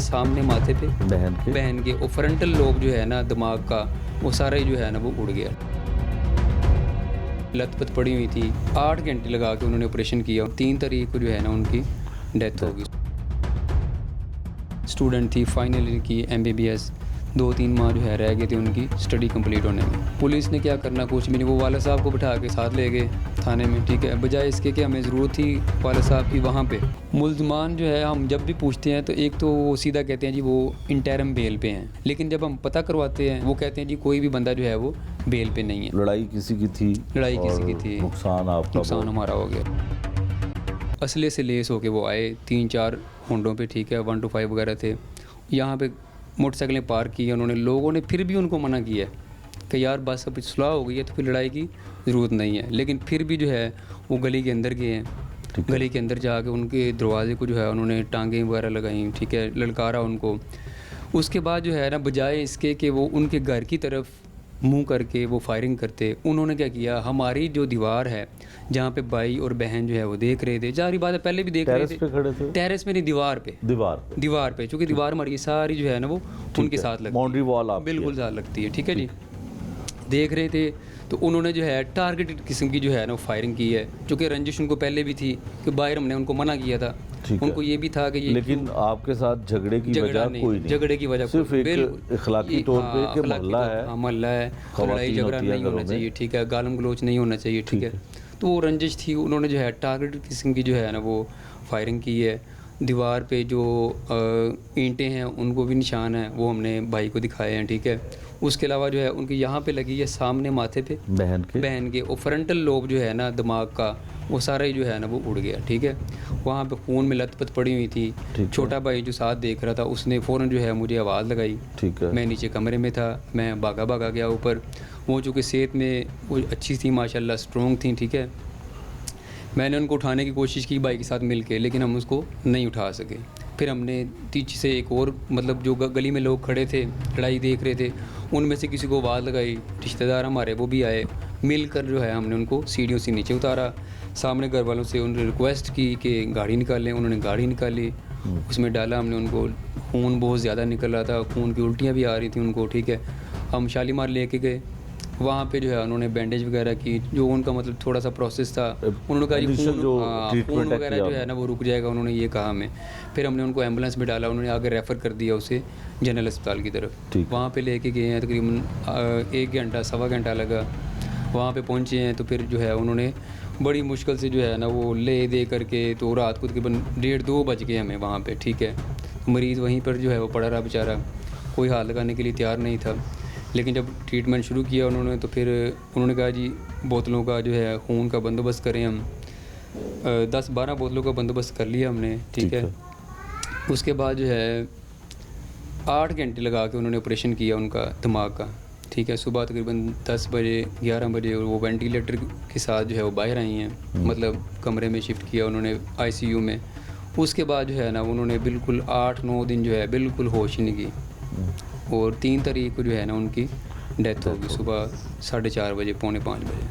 सामने माथे पे बहन के और फ्रंटल लोब जो है ना दिमाग का, वो सारा ही जो है ना वो उड़ गया। लत-पत पड़ी हुई थी। 8 घंटे लगा के उन्होंने ऑपरेशन किया। 3 तारीख को जो है ना उनकी डेथ हो गई। स्टूडेंट थी, फाइनल ईयर की MBBS। 2-3 माह जो है रह गए थे उनकी स्टडी कंप्लीट होने में। पुलिस ने क्या करना, कुछ भी नहीं। वो वाला साहब को बिठा के साथ ले गए थाने में, ठीक है। बजाय इसके कि हमें ज़रूरत थी वाला साहब की वहाँ पे। मुल्ज़मान जो है, हम जब भी पूछते हैं तो एक तो वो सीधा कहते हैं जी वो इंटरिम बेल पे हैं, लेकिन जब हम पता करवाते हैं वो कहते हैं जी कोई भी बंदा जो है वो बेल पे नहीं है। लड़ाई किसी की थी, नुकसान हमारा हो गया। असले से लेस होके वो आए 3-4 होंडों पे, ठीक है। 1 to 5 वगैरह थे। यहाँ पे मोटरसाइकिलें पार्क की उन्होंने। लोगों ने फिर भी उनको मना किया कि यार बस अब सुलह हो गई है तो फिर लड़ाई की ज़रूरत नहीं है, लेकिन फिर भी जो है वो गली के अंदर गए हैं। गली के अंदर जाके उनके दरवाजे को जो है उन्होंने टांगें वगैरह लगाई, ठीक है, ललकारा उनको। उसके बाद जो है ना, बजाय इसके कि वो उनके घर की तरफ मुंह करके वो फायरिंग करते, उन्होंने क्या किया, हमारी जो दीवार है जहाँ पे भाई और बहन जो है वो देख रहे थे, जारी बात है पहले भी देख रहे थे, टेरेस में नहीं, दीवार पे, क्योंकि दीवार हमारी सारी जो है ना वो उनके साथ लगती है, बाउंड्री वॉल बिल्कुल साथ लगती है, ठीक है जी। देख रहे थे तो उन्होंने जो है टारगेटेड किस्म की जो है ना वो फायरिंग की है, चूँकि रंजिश उनको पहले भी थी कि बाहर हमने उनको मना किया था। उनको ये भी था कि ये, लेकिन आपके साथ झगड़े की वजह कोई नहीं, झगड़े की वजह सिर्फ एक इखलाकी तौर पे कि मोहल्ला है, लड़ाई झगड़ा नहीं होना चाहिए, ठीक है, गालम गलोच नहीं होना चाहिए, ठीक है। तो वो रंजिश थी, उन्होंने जो है टारगेटेड किस्म की जो है ना वो फायरिंग की है। दीवार पे जो ईंटें हैं उनको भी निशान है, वो हमने भाई को दिखाए हैं, ठीक है। उसके अलावा जो है उनके यहाँ पे लगी है सामने माथे पे बहन के और फ्रंटल लोब जो है ना दिमाग का, वो सारा ही जो है ना वो उड़ गया, ठीक है। वहाँ पे खून में लत-पत पड़ी हुई थी। छोटा भाई जो साथ देख रहा था उसने फ़ौरन जो है मुझे आवाज़ लगाई, ठीक है। मैं नीचे कमरे में था, मैं भागा गया ऊपर। वो चूँकि सेहत में वो अच्छी थी माशाल्लाह, स्ट्रॉन्ग थी, ठीक है। मैंने उनको उठाने की कोशिश की भाई के साथ मिल के, लेकिन हम उसको नहीं उठा सके। फिर हमने पीछे से एक और, मतलब जो गली में लोग खड़े थे लड़ाई देख रहे थे, उनमें से किसी को आवाज़ लगाई, रिश्तेदार हमारे वो भी आए, मिलकर जो है हमने उनको सीढ़ियों से नीचे उतारा। सामने घर वालों से उन्होंने रिक्वेस्ट की कि गाड़ी निकालें, उन्होंने गाड़ी निकाली, उसमें डाला हमने उनको। खून बहुत ज़्यादा निकल रहा था, खून की उल्टियाँ भी आ रही थी उनको, ठीक है। हम शालीमार लेके गए, वहाँ पे जो है उन्होंने बैंडेज वगैरह की, जो उनका मतलब थोड़ा सा प्रोसेस था। उन्होंने कहा जी खून वगैरह जो है ना वो रुक जाएगा, उन्होंने ये कहा हमें। फिर हमने उनको एम्बुलेंस में डाला, उन्होंने आगे रेफ़र कर दिया उसे जनरल अस्पताल की तरफ। वहाँ पे लेके गए हैं, तकरीबन 1 घंटा 1.25 घंटा लगा। वहाँ पे पहुँचे हैं तो फिर जो है उन्होंने बड़ी मुश्किल से जो है ना वो ले दे करके, तो रात को तकरीबन 1:30-2 बज गए हमें वहाँ पे, ठीक है। मरीज़ वहीं पर जो है वो पड़ा रहा बेचारा, कोई हाथ लगाने के लिए तैयार नहीं था। लेकिन जब ट्रीटमेंट शुरू किया उन्होंने, तो फिर उन्होंने कहा जी बोतलों का जो है खून का बंदोबस्त करें हम। 10-12 बोतलों का बंदोबस्त कर लिया हमने, ठीक है। उसके बाद जो है 8 घंटे लगा के उन्होंने ऑपरेशन किया उनका दिमाग का, ठीक है। सुबह तकरीबन 10 बजे 11 बजे वो वेंटिलेटर के साथ जो है वो बाहर आई हैं, मतलब कमरे में शिफ्ट किया उन्होंने ICU में। उसके बाद जो है ना उन्होंने बिल्कुल 8-9 दिन जो है बिल्कुल होश नहीं की, और 3 तारीख को जो है ना उनकी डेथ होगी सुबह 4:30 बजे, 4:45 बजे।